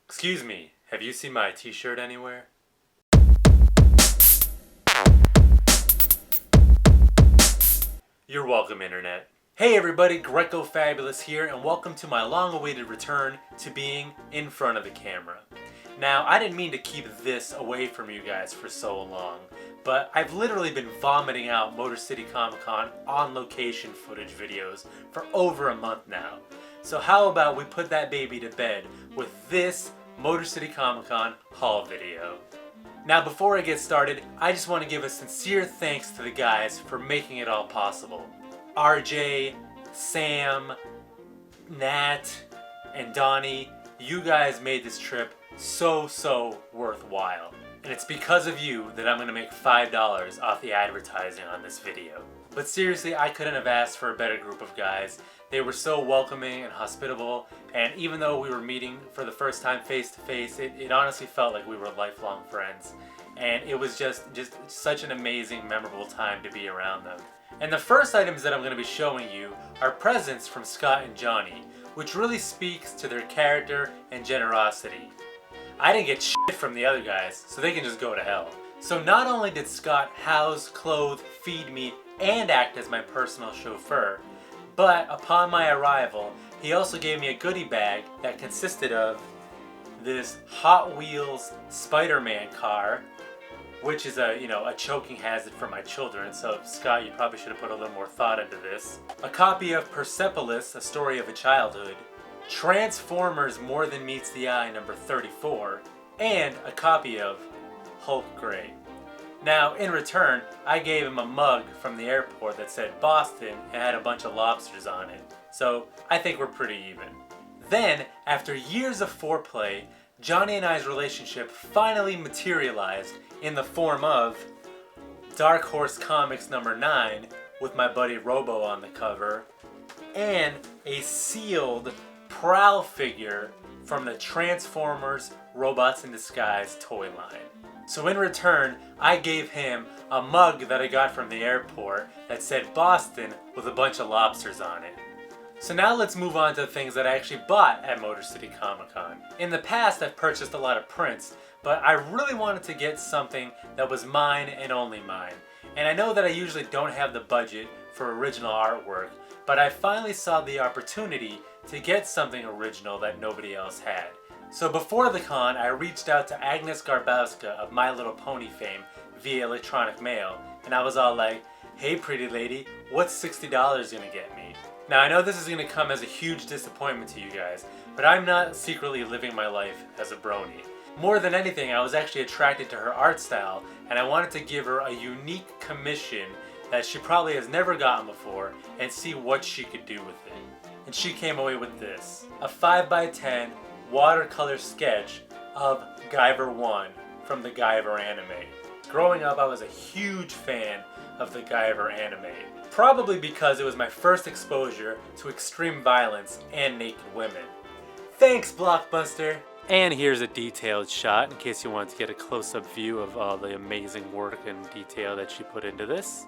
Excuse me, have you seen my t-shirt anywhere? You're welcome, Internet. Hey everybody, Greco Fabulous here, and welcome to my long-awaited return to being in front of the camera. Now, I didn't mean to keep this away from you guys for so long, but I've literally been vomiting out Motor City Comic Con on location footage videos for over a month now. So how about we put that baby to bed with this Motor City Comic Con haul video. Now before I get started, I just want to give a sincere thanks to the guys for making it all possible. RJ, Sam, Nat, and Donnie, you guys made this trip so worthwhile. And it's because of you that I'm going to make $5 off the advertising on this video. But seriously, I couldn't have asked for a better group of guys. They were so welcoming and hospitable, and even though we were meeting for the first time face to face, it honestly felt like we were lifelong friends. And it was just such an amazing, memorable time to be around them. And the first items that I'm going to be showing you are presents from Scott and Johnny, which really speaks to their character and generosity. I didn't get shit from the other guys, so they can just go to hell. So not only did Scott house, clothe, feed me, and act as my personal chauffeur, but upon my arrival, he also gave me a goodie bag that consisted of this Hot Wheels Spider-Man car, which is a choking hazard for my children, so Scott, you probably should have put a little more thought into this. A copy of Persepolis, A Story of a Childhood, Transformers More Than Meets the Eye number 34, and a copy of Hulk Gray. Now, in return, I gave him a mug from the airport that said Boston and had a bunch of lobsters on it. So, I think we're pretty even. Then, after years of foreplay, Johnny and I's relationship finally materialized in the form of Dark Horse Comics number 9 with my buddy Robo on the cover, and a sealed Prowl figure from the Transformers Robots in Disguise toy line. So in return, I gave him a mug that I got from the airport that said Boston with a bunch of lobsters on it. So now let's move on to the things that I actually bought at Motor City Comic Con. In the past, I've purchased a lot of prints, but I really wanted to get something that was mine and only mine. And I know that I usually don't have the budget for original artwork, but I finally saw the opportunity to get something original that nobody else had. So before the con, I reached out to Agnes Garbowska of My Little Pony fame via electronic mail, and I was all like, hey pretty lady, what's $60 gonna get me? Now I know this is gonna come as a huge disappointment to you guys, but I'm not secretly living my life as a brony. More than anything, I was actually attracted to her art style, and I wanted to give her a unique commission that she probably has never gotten before and see what she could do with it. And she came away with this, a 5x10 watercolor sketch of Guyver 1 from the Guyver anime. Growing up, I was a huge fan of the Guyver anime, probably because it was my first exposure to extreme violence and naked women. Thanks, Blockbuster! And here's a detailed shot in case you want to get a close-up view of all the amazing work and detail that she put into this.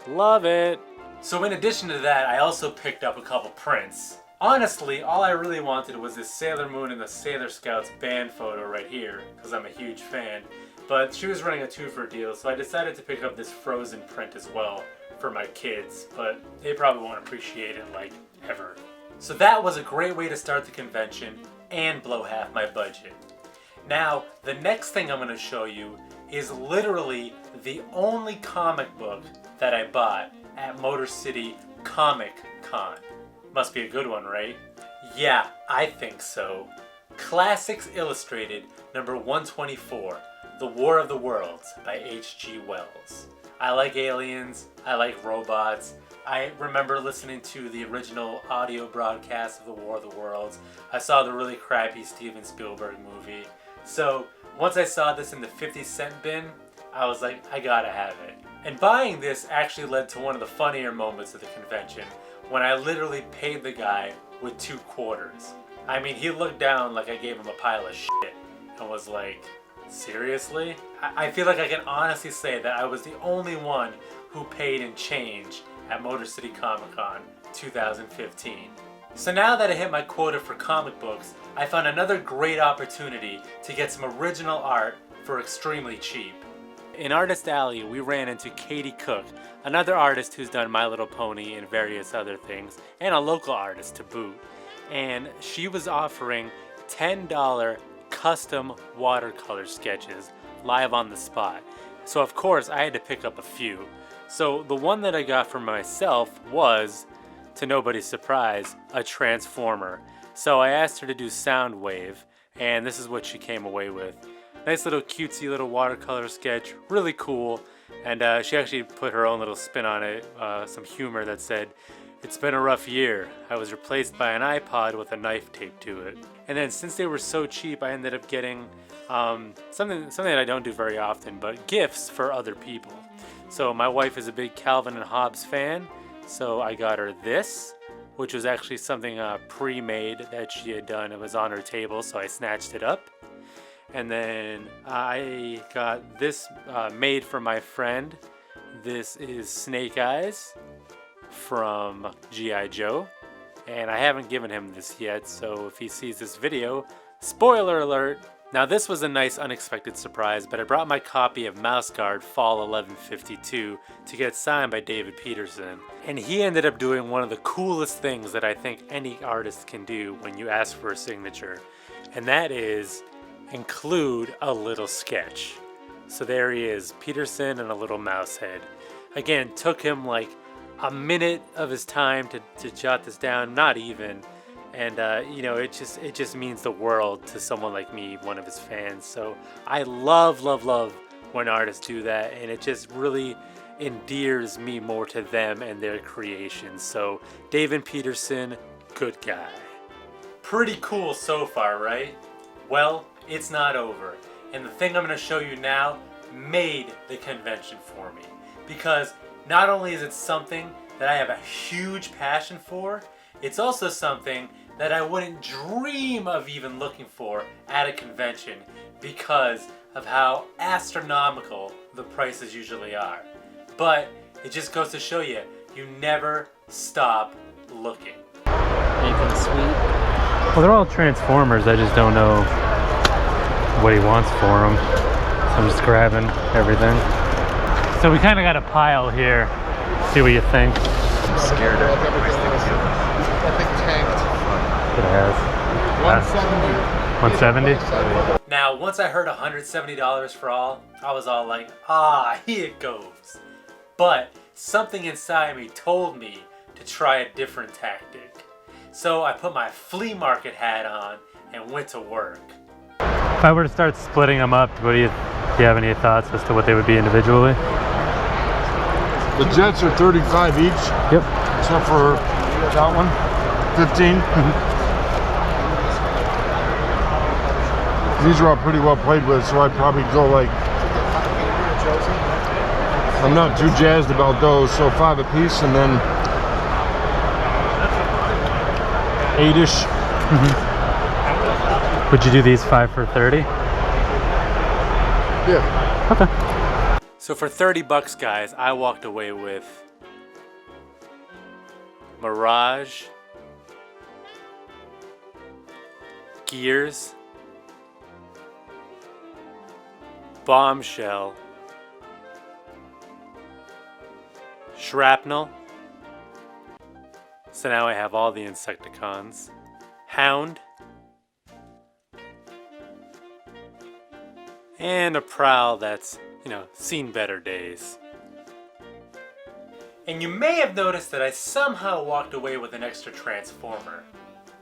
Love it! So in addition to that, I also picked up a couple prints. Honestly, all I really wanted was this Sailor Moon and the Sailor Scouts band photo right here, because I'm a huge fan. But she was running a 2-for deal, so I decided to pick up this Frozen print as well for my kids, but they probably won't appreciate it like ever. So that was a great way to start the convention and blow half my budget. Now, the next thing I'm going to show you is literally the only comic book that I bought at Motor City Comic Con. Must be a good one, right? Yeah, I think so. Classics Illustrated, number 124, The War of the Worlds by H.G. Wells. I like aliens, I like robots. I remember listening to the original audio broadcast of The War of the Worlds. I saw the really crappy Steven Spielberg movie. So once I saw this in the 50-cent bin, I was like, I gotta have it. And buying this actually led to one of the funnier moments of the convention, when I literally paid the guy with 2 quarters. I mean, he looked down like I gave him a pile of shit and was like, seriously? I feel like I can honestly say that I was the only one who paid in change at Motor City Comic Con 2015. So now that I hit my quota for comic books, I found another great opportunity to get some original art for extremely cheap. In Artist Alley, we ran into Katie Cook, another artist who's done My Little Pony and various other things, and a local artist to boot. And she was offering $10 custom watercolor sketches live on the spot. So of course I had to pick up a few. So the one that I got for myself was, to nobody's surprise, a transformer. So I asked her to do Soundwave, and this is what she came away with. Nice little cutesy little watercolor sketch, really cool, and she actually put her own little spin on it, some humor that said, "It's been a rough year. I was replaced by an iPod with a knife taped to it." And then since they were so cheap, I ended up getting something that I don't do very often, but gifts for other people. So my wife is a big Calvin and Hobbes fan, so I got her this, which was actually something pre-made that she had done. It was on her table, so I snatched it up. And then I got this made for my friend. This is Snake Eyes from G.I. Joe. And I haven't given him this yet, so if he sees this video, spoiler alert! Now this was a nice unexpected surprise, but I brought my copy of Mouse Guard Fall 1152 to get signed by David Peterson. And he ended up doing one of the coolest things that I think any artist can do when you ask for a signature. And that is include a little sketch. So there he is, Peterson and a little mouse head. Again, took him like a minute of his time to jot this down, not even. And you know, it just means the world to someone like me, one of his fans. So I love when artists do that, and it just really endears me more to them and their creations. So David Peterson, good guy. Pretty cool so far, right? Well, it's not over, and the thing I'm going to show you now made the convention for me, because not only is it something that I have a huge passion for, it's also something that I wouldn't dream of even looking for at a convention because of how astronomical the prices usually are. But it just goes to show you, you never stop looking. Anything sweet? Well, they're all Transformers, I just don't know what he wants for them. So I'm just grabbing everything. So we kind of got a pile here. See what you think. I'm scared of the price I think tanked. It has. 170. 170? Now, once I heard $170 for all, I was all like, ah, here it goes. But something inside me told me to try a different tactic. So I put my flea market hat on and went to work. If I were to start splitting them up, do you have any thoughts as to what they would be individually? The Jets are 35 each. Yep. Except for that one, 15. These are all pretty well played with, so I'd probably go like, I'm not too jazzed about those, so 5 apiece, and then 8-ish. Would you do these 5 for 30? Yeah. Okay. So for 30 bucks, guys, I walked away with Mirage, Gears, Bombshell, Shrapnel. So now I have all the Insecticons. Hound. And a Prowl that's, you know, seen better days. And you may have noticed that I somehow walked away with an extra Transformer.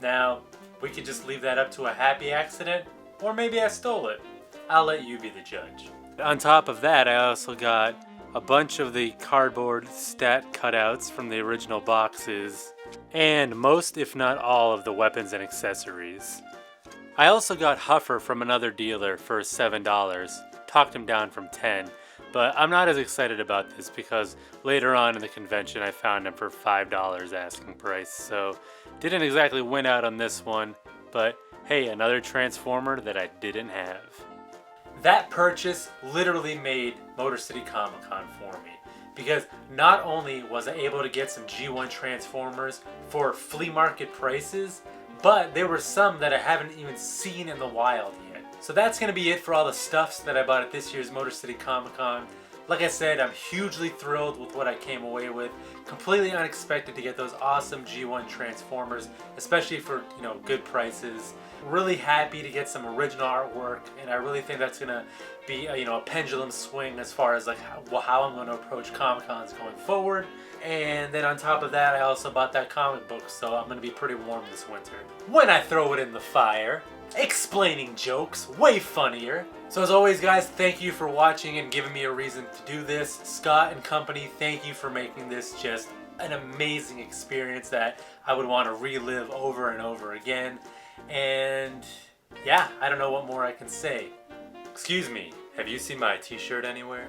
Now, we could just leave that up to a happy accident, or maybe I stole it. I'll let you be the judge. On top of that, I also got a bunch of the cardboard stat cutouts from the original boxes, and most, if not all, of the weapons and accessories. I also got Huffer from another dealer for $7, talked him down from 10, but I'm not as excited about this because later on in the convention I found him for $5 asking price, so didn't exactly win out on this one, but hey, another Transformer that I didn't have. That purchase literally made Motor City Comic Con for me, because not only was I able to get some G1 Transformers for flea market prices, but there were some that I haven't even seen in the wild yet. So that's going to be it for all the stuffs that I bought at this year's Motor City Comic Con. Like I said, I'm hugely thrilled with what I came away with. Completely unexpected to get those awesome G1 Transformers, especially for, you know, good prices. Really happy to get some original artwork, and I really think that's gonna be a, you know, a pendulum swing as far as like how I'm going to approach Comic Cons going forward. And then on top of that, I also bought that comic book, so I'm gonna be pretty warm this winter when I throw it in the fire. Explaining jokes, way funnier. So as always, guys, thank you for watching and giving me a reason to do this. Scott and company, thank you for making this just an amazing experience that I would want to relive over and over again. And yeah, I don't know what more I can say. Excuse me, have you seen my t-shirt anywhere?